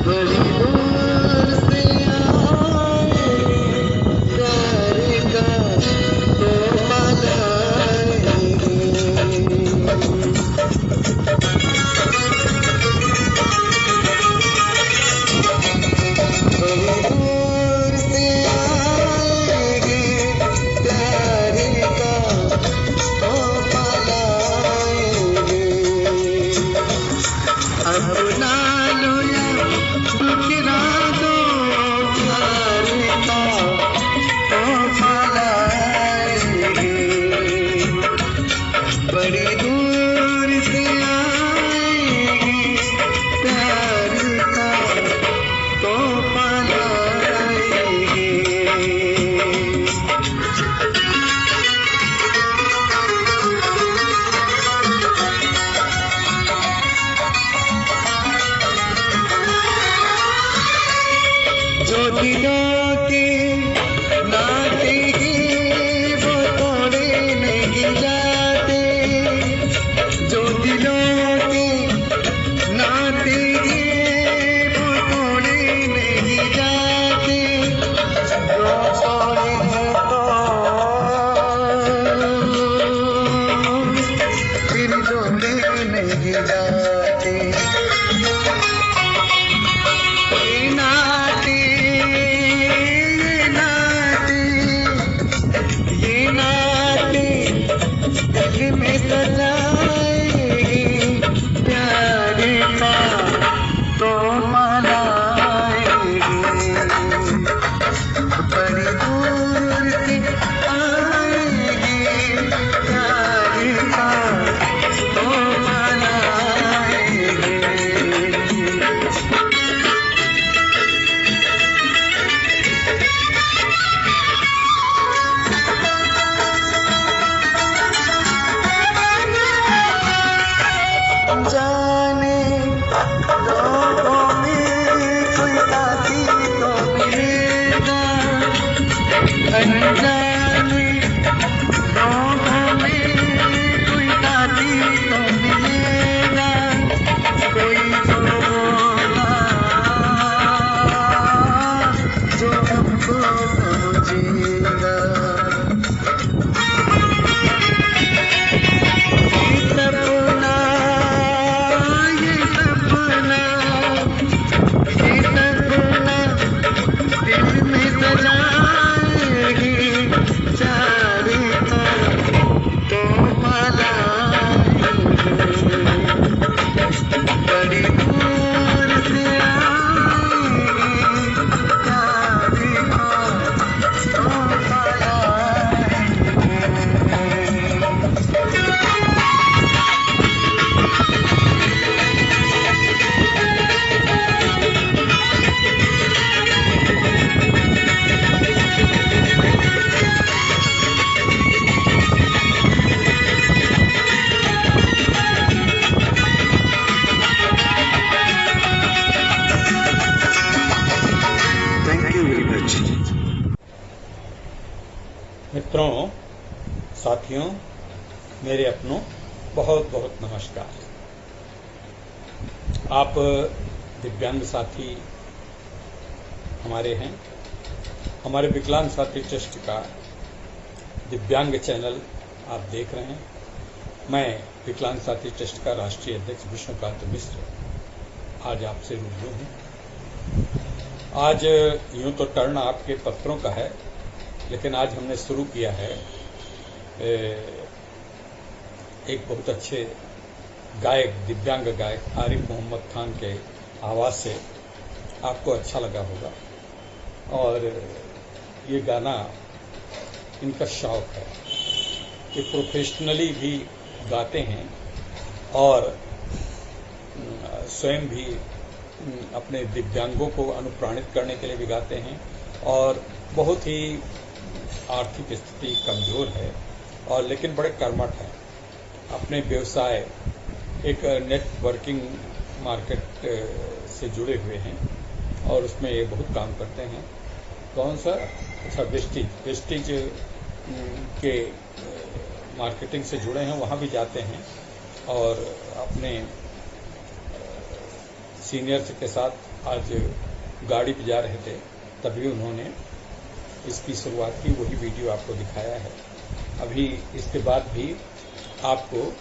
बड़ी दूर से आएंगे प्यार का तोहफा लाएंगे। बड़ी दूर से आएंगे प्यार का तोहफा लाएंगे। अपना लो या दुखरा दो प्यार का तोहफा लाएंगे। बड़ी दूर से आएंगे प्यार का तोहफा लाएंगे। जो दिलों के नाते हैं वो तोड़े नहीं जाते। जो दिलों के नाते हैं वो तोड़े नहीं जाते। जो तोड़े हैं तो फिर जोड़े नहीं जाते। ये नाते दिल में सजाएंगे प्यार का तोहफा लाएंगे। बड़ी दूर से आएंगे प्यार का तोहफा लाएंगे। जाने लोगों में कोई साथी तो मिलेगा। अनजाने लोगों में कोई साथी तो मिलेगा। कोई तो होगा जो हमको समझेगा। बड़ी दूर से आएंगे प्यार का तोहफा मित्रों, साथियों, मेरे अपनों, बहुत बहुत नमस्कार। आप दिव्यांग साथी हमारे हैं। हमारे विकलांग साथी ट्रस्ट का दिव्यांग चैनल आप देख रहे हैं। मैं विकलांग साथी ट्रस्ट का राष्ट्रीय अध्यक्ष विष्णुकांत मिश्र आज आपसे रूबरू हूँ। आज यूं तो टर्न आपके पत्रों का है, लेकिन आज हमने शुरू किया है एक बहुत अच्छे गायक, दिव्यांग गायक आरिफ मोहम्मद खान के आवाज़ से। आपको अच्छा लगा होगा। और ये गाना इनका शौक है। ये प्रोफेशनली भी गाते हैं और स्वयं भी अपने दिव्यांगों को अनुप्राणित करने के लिए भी गाते हैं। और बहुत ही आर्थिक स्थिति कमजोर है और लेकिन बड़े कर्मठ हैं। अपने व्यवसाय एक नेटवर्किंग मार्केट से जुड़े हुए हैं और उसमें ये बहुत काम करते हैं। कौन सा? अच्छा, वेस्टिज के मार्केटिंग से जुड़े हैं, वहाँ भी जाते हैं और अपने सीनियर्स के साथ आज गाड़ी पे जा रहे थे, तभी उन्होंने इसकी शुरुआत की। वही वीडियो आपको दिखाया है। अभी इसके बाद भी आपको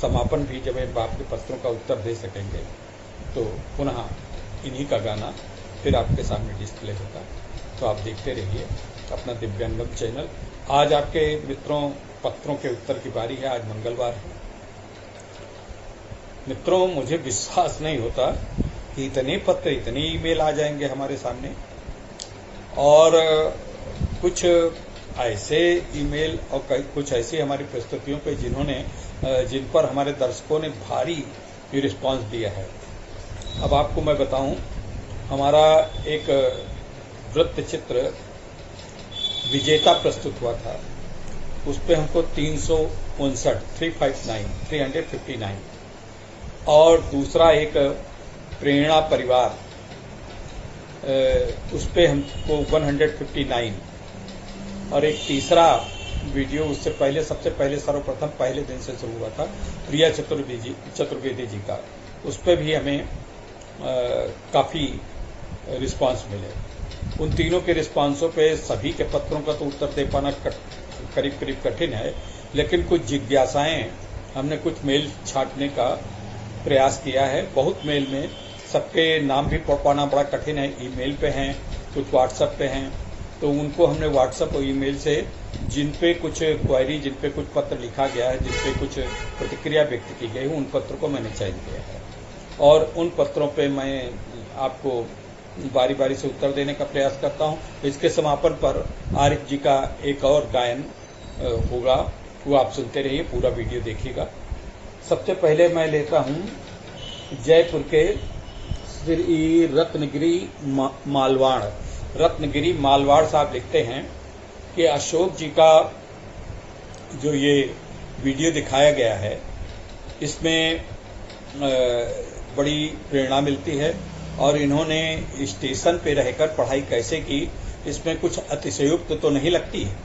समापन भी जब आपके पत्रों का उत्तर दे सकेंगे तो पुनः इन्हीं का गाना फिर आपके सामने डिस्प्ले होगा। तो आप देखते रहिए अपना दिव्यांगम चैनल। आज आपके मित्रों पत्रों के उत्तर की बारी है। आज मंगलवार है। मित्रों, मुझे विश्वास नहीं होता कि इतने पत्र, इतने ईमेल आ जाएंगे हमारे सामने, और कुछ ऐसे ईमेल और कुछ ऐसी हमारी प्रस्तुतियों पे जिन पर हमारे दर्शकों ने भारी रिस्पांस दिया है। अब आपको मैं बताऊं, हमारा एक वृत्त चित्र विजेता प्रस्तुत हुआ था, उस पे हमको 359 और दूसरा एक प्रेरणा परिवार, उस पे हमको 159, और एक तीसरा वीडियो उससे पहले, सबसे पहले सर्वप्रथम पहले दिन से शुरू हुआ था प्रिया चतुर्वेदी जी का, उस पे भी हमें काफी रिस्पांस मिले। उन तीनों के रिस्पांसों पे सभी के पत्रों का तो उत्तर दे पाना करीब करीब कठिन है, लेकिन कुछ जिज्ञासाएं, हमने कुछ मेल छांटने का प्रयास किया है। बहुत मेल में सबके नाम भी पढ़ पाना बड़ा कठिन है, ईमेल पे हैं, कुछ व्हाट्सएप पे हैं, तो उनको हमने व्हाट्सएप और ईमेल से जिन पे कुछ क्वेरी, जिन पे कुछ पत्र लिखा गया है, जिन पे कुछ प्रतिक्रिया व्यक्त की गई है, उन पत्रों को मैंने चयन किया है और उन पत्रों पे मैं आपको बारी बारी से उत्तर देने का प्रयास करता हूं। इसके समापन पर आरिफ जी का एक और गायन होगा, वो आप सुनते रहिए, पूरा वीडियो देखिएगा। सबसे पहले मैं लेता हूं जयपुर के श्री रत्नगिरी मालवाड़ साहब लिखते हैं कि अशोक जी का जो ये वीडियो दिखाया गया है, इसमें बड़ी प्रेरणा मिलती है और इन्होंने स्टेशन पे रहकर पढ़ाई कैसे की, इसमें कुछ अतिशयोक्त तो नहीं लगती है?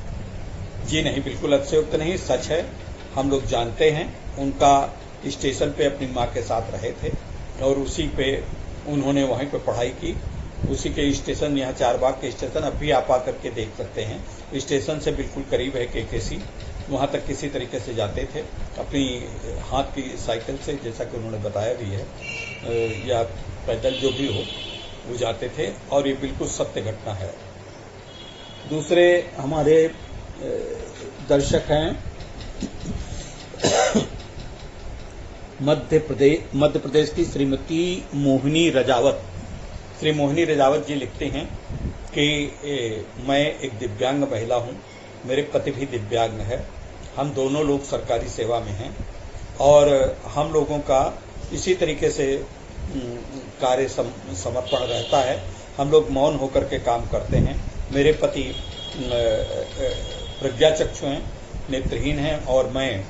जी नहीं, बिल्कुल अतिशयोक्त नहीं, सच है। हम लोग जानते हैं उनका स्टेशन पे अपनी माँ के साथ रहे थे और उसी पे उन्होंने वहीं पे पढ़ाई की। उसी के स्टेशन, यहाँ चारबाग के स्टेशन अब भी आप आकर के देख सकते हैं। स्टेशन से बिल्कुल करीब है केकेसी, वहाँ तक किसी तरीके से जाते थे अपनी हाथ की साइकिल से, जैसा कि उन्होंने बताया भी है, या पैदल जो भी हो वो जाते थे, और ये बिल्कुल सत्य घटना है। दूसरे हमारे दर्शक हैं मध्य प्रदेश की श्रीमती मोहिनी रजावत। श्री मोहिनी रजावत जी लिखते हैं कि मैं एक दिव्यांग महिला हूं, मेरे पति भी दिव्यांग है, हम दोनों लोग सरकारी सेवा में हैं और हम लोगों का इसी तरीके से कार्य समर्पण रहता है। हम लोग मौन होकर के काम करते हैं। मेरे पति प्रज्ञाचक्षु हैं, नेत्रहीन हैं और मैं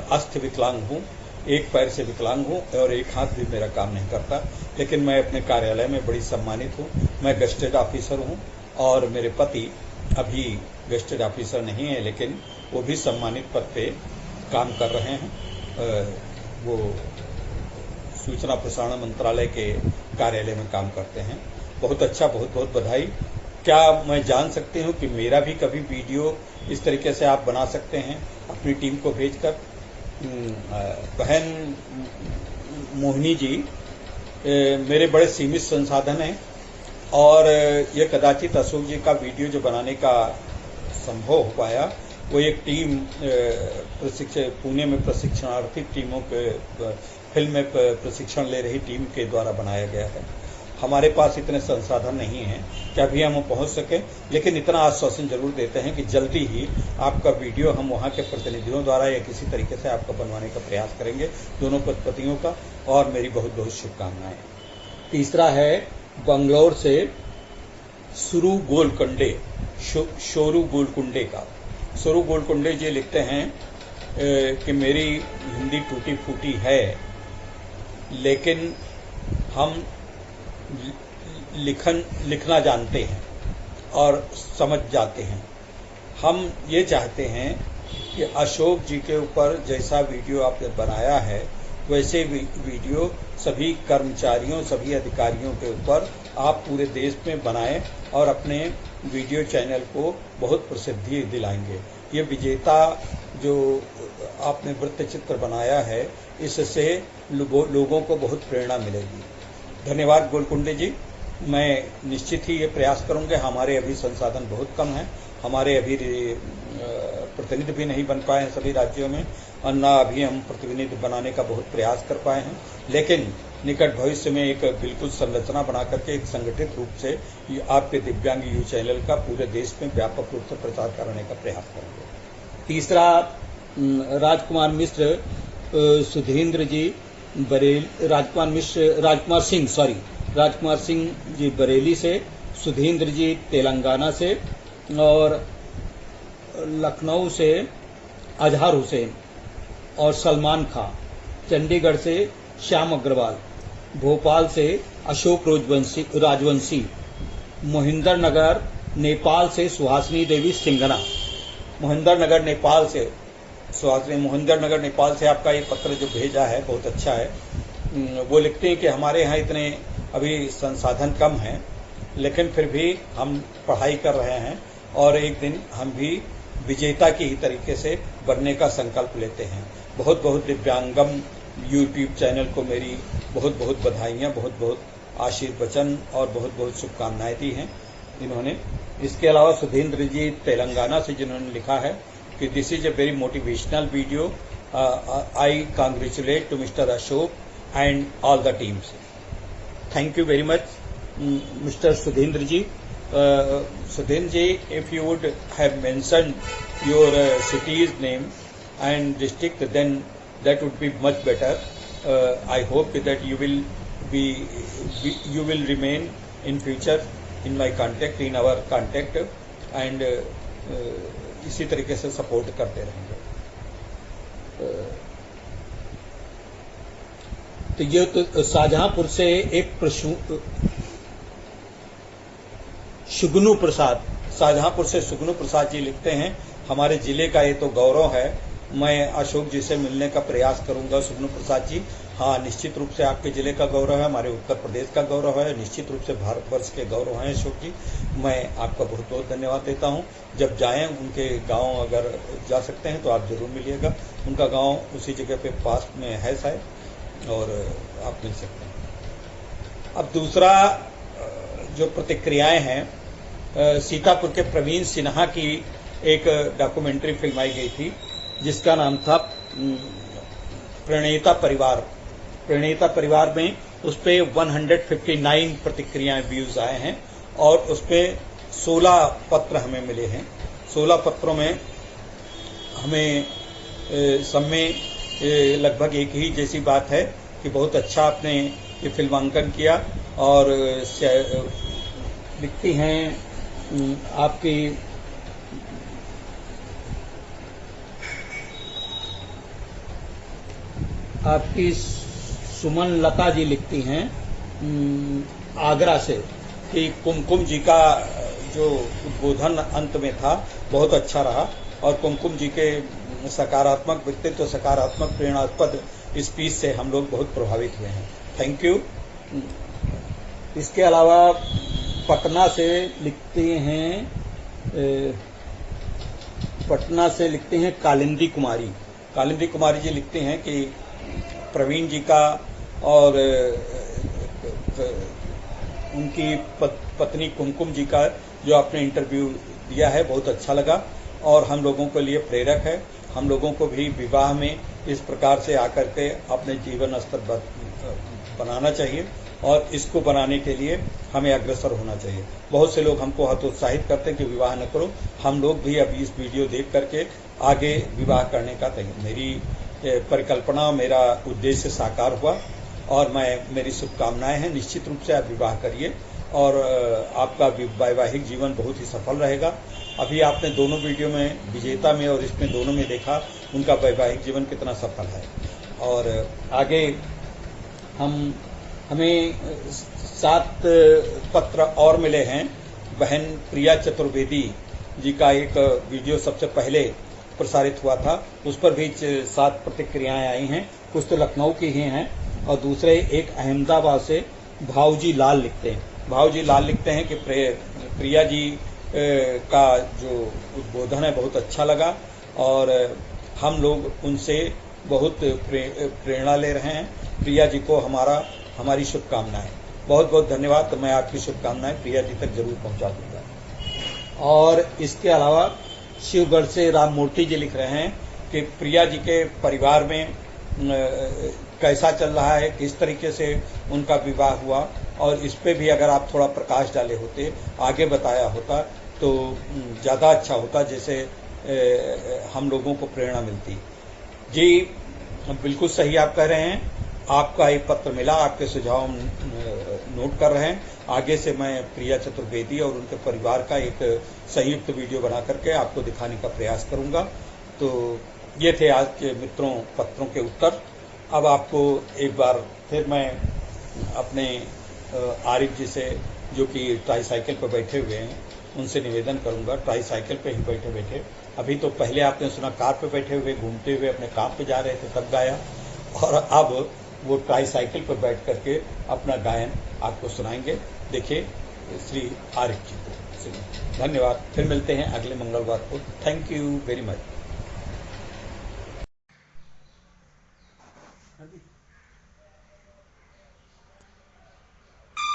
अस्थि विकलांग हूँ, एक पैर से विकलांग हूँ और एक हाथ भी मेरा काम नहीं करता, लेकिन मैं अपने कार्यालय में बड़ी सम्मानित हूँ। मैं गेस्टेड ऑफिसर हूँ और मेरे पति अभी गेस्टेड ऑफिसर नहीं है, लेकिन वो भी सम्मानित पद पे काम कर रहे हैं। वो सूचना प्रसारण मंत्रालय के कार्यालय में काम करते हैं। बहुत अच्छा, बहुत बहुत बधाई। क्या मैं जान सकती हूँ कि मेरा भी कभी वीडियो इस तरीके से आप बना सकते हैं अपनी टीम को भेजकर? बहन मोहिनी जी, मेरे बड़े सीमित संसाधन हैं और ये कदाचित अशोक जी का वीडियो जो बनाने का संभव हो पाया, वो एक टीम पुणे में प्रशिक्षणार्थी टीमों के फिल्म में प्रशिक्षण ले रही टीम के द्वारा बनाया गया है। हमारे पास इतने संसाधन नहीं हैं कि अभी हम पहुंच सकें, लेकिन इतना आश्वासन जरूर देते हैं कि जल्दी ही आपका वीडियो हम वहां के प्रतिनिधियों द्वारा या किसी तरीके से आपका बनवाने का प्रयास करेंगे, दोनों पतियों का, और मेरी बहुत बहुत शुभकामनाएं। तीसरा है बंगलौर से शोरू गोलकुंडे का। शोरू गोलकुंडे जी लिखते हैं कि मेरी हिंदी टूटी फूटी है, लेकिन हम लिखना जानते हैं और समझ जाते हैं। हम ये चाहते हैं कि अशोक जी के ऊपर जैसा वीडियो आपने बनाया है वैसे वीडियो सभी कर्मचारियों, सभी अधिकारियों के ऊपर आप पूरे देश में बनाएं और अपने वीडियो चैनल को बहुत प्रसिद्धि दिलाएंगे। ये विजेता जो आपने वृत्त चित्र बनाया है, इससे लोगों को बहुत प्रेरणा मिलेगी। धन्यवाद गोलकुंडे जी। मैं निश्चित ही ये प्रयास करूंगा। हमारे अभी संसाधन बहुत कम हैं, हमारे अभी प्रतिनिधि भी नहीं बन पाए हैं सभी राज्यों में, और न अभी हम प्रतिनिधि बनाने का बहुत प्रयास कर पाए हैं, लेकिन निकट भविष्य में एक बिल्कुल संरचना बना करके एक संगठित रूप से आपके दिव्यांग यू चैनल का पूरे देश में व्यापक रूप से प्रचार करने का प्रयास करेंगे। तीसरा राजकुमार मिश्र सुधींद्र जी बरेली, राजकुमार सिंह जी बरेली से, सुधींद्र जी तेलंगाना से, और लखनऊ से अजहर हुसैन, और सलमान खां, चंडीगढ़ से श्याम अग्रवाल, भोपाल से अशोक राजवंशी, मोहिंदर नगर नेपाल से सुहासिनी देवी सिंघना, मोहिंदर नगर नेपाल से आपका ये पत्र जो भेजा है बहुत अच्छा है। वो लिखते हैं कि हमारे यहाँ इतने अभी संसाधन कम हैं, लेकिन फिर भी हम पढ़ाई कर रहे हैं और एक दिन हम भी विजेता की ही तरीके से बनने का संकल्प लेते हैं। बहुत बहुत दिव्यांगम यूट्यूब चैनल को मेरी बहुत बहुत बधाइयाँ, बहुत बहुत आशीर्वचन और बहुत बहुत शुभकामनाएं दी हैं इन्होंने। इसके अलावा सुधींद्र जी तेलंगाना से जिन्होंने लिखा है कि this is a very motivational video, I congratulate to mister Ashok and all the teams. Thank you very much mister Sudhindra ji. Sudhin ji, if you would have mentioned your city's name and district, then that would be much better. I hope that you will remain in future in my contact, in our contact, and इसी तरीके से support करते रहेंगे। तो ये तो शाहजहांपुर से एक शाहजहांपुर से सुगनू प्रसाद जी लिखते हैं, हमारे जिले का ये तो गौरव है, मैं अशोक जी से मिलने का प्रयास करूंगा। सुगनू प्रसाद जी, हाँ, निश्चित रूप से आपके जिले का गौरव है, हमारे उत्तर प्रदेश का गौरव है, निश्चित रूप से भारतवर्ष के गौरव हैं अशोक जी। मैं आपका बहुत बहुत धन्यवाद देता हूं। जब जाएं उनके गांव अगर जा सकते हैं तो आप जरूर मिलिएगा। उनका गांव उसी जगह पे पास में है शायद, और आप मिल सकते हैं। अब दूसरा जो प्रतिक्रियाएं हैं, सीतापुर के प्रवीण सिन्हा की एक डॉक्यूमेंट्री फिल्माई गई थी जिसका नाम था प्रणेता परिवार में उस पे 159 प्रतिक्रियाएं व्यूज आए हैं और उस पे 16 पत्र हमें मिले हैं। 16 पत्रों में हमें सब में लगभग एक ही जैसी बात है कि बहुत अच्छा आपने ये फिल्मांकन किया। और लिखती हैं आपकी सुमन लता जी लिखती हैं आगरा से कि कुमकुम जी का जो उद्बोधन अंत में था बहुत अच्छा रहा और कुमकुम जी के सकारात्मक व्यक्तित्व, सकारात्मक प्रेरणास्पद स्पीच से हम लोग बहुत प्रभावित हुए हैं। Thank you. इसके अलावा पटना से लिखते हैं कालिंदी कुमारी जी लिखते हैं कि प्रवीण जी का और उनकी पत्नी कुमकुम जी का जो आपने इंटरव्यू दिया है बहुत अच्छा लगा और हम लोगों के लिए प्रेरक है। हम लोगों को भी विवाह में इस प्रकार से आकर के अपने जीवन स्तर बनाना चाहिए और इसको बनाने के लिए हमें अग्रसर होना चाहिए। बहुत से लोग हमको हतोत्साहित करते हैं कि विवाह न करो। हम लोग भी अभी इस वीडियो देख करके आगे विवाह करने का मेरी परिकल्पना, मेरा उद्देश्य साकार हुआ और मेरी शुभकामनाएं हैं। निश्चित रूप से आप विवाह करिए और आपका वैवाहिक जीवन बहुत ही सफल रहेगा। अभी आपने दोनों वीडियो में, विजेता में और इसमें दोनों में देखा उनका वैवाहिक जीवन कितना सफल है। और आगे हमें 7 पत्र और मिले हैं। बहन प्रिया चतुर्वेदी जी का एक वीडियो सबसे पहले प्रसारित हुआ था, उस पर भी 7 प्रतिक्रियाएं आई हैं। कुछ तो लखनऊ की ही हैं और दूसरे एक अहमदाबाद से भाऊजी लाल लिखते हैं। भाऊजी लाल लिखते हैं कि प्रिया जी का जो उद्बोधन है बहुत अच्छा लगा और हम लोग उनसे बहुत प्रेरणा ले रहे हैं। प्रिया जी को हमारी शुभकामनाएं। बहुत बहुत धन्यवाद। तो मैं आपकी शुभकामनाएं प्रिया जी तक जरूर पहुंचा दूंगा। और इसके अलावा शिवगढ़ से राम मूर्ति जी लिख रहे हैं कि प्रिया जी के परिवार में कैसा चल रहा है, किस तरीके से उनका विवाह हुआ, और इस पे भी अगर आप थोड़ा प्रकाश डाले होते, आगे बताया होता तो ज़्यादा अच्छा होता, जैसे हम लोगों को प्रेरणा मिलती। जी बिल्कुल सही आप कह रहे हैं। आपका एक पत्र मिला, आपके सुझाव नोट कर रहे हैं। आगे से मैं प्रिया चतुर्वेदी और उनके परिवार का एक संयुक्त वीडियो बना करके आपको दिखाने का प्रयास करूंगा। तो ये थे आज के मित्रों पत्रों के उत्तर। अब आपको एक बार फिर मैं अपने आरिफ जी से, जो कि ट्राईसाइकिल पर बैठे हुए हैं, उनसे निवेदन करूंगा, ट्राईसाइकिल पे ही बैठे बैठे, अभी तो पहले आपने सुना कार पे बैठे हुए घूमते हुए अपने काम पे जा रहे थे तब गाया, और अब वो ट्राईसाइकिल पर बैठ करके अपना गायन आपको सुनाएंगे। देखिए श्री आरिफ जी को। धन्यवाद। फिर मिलते हैं अगले मंगलवार को। Thank you very much.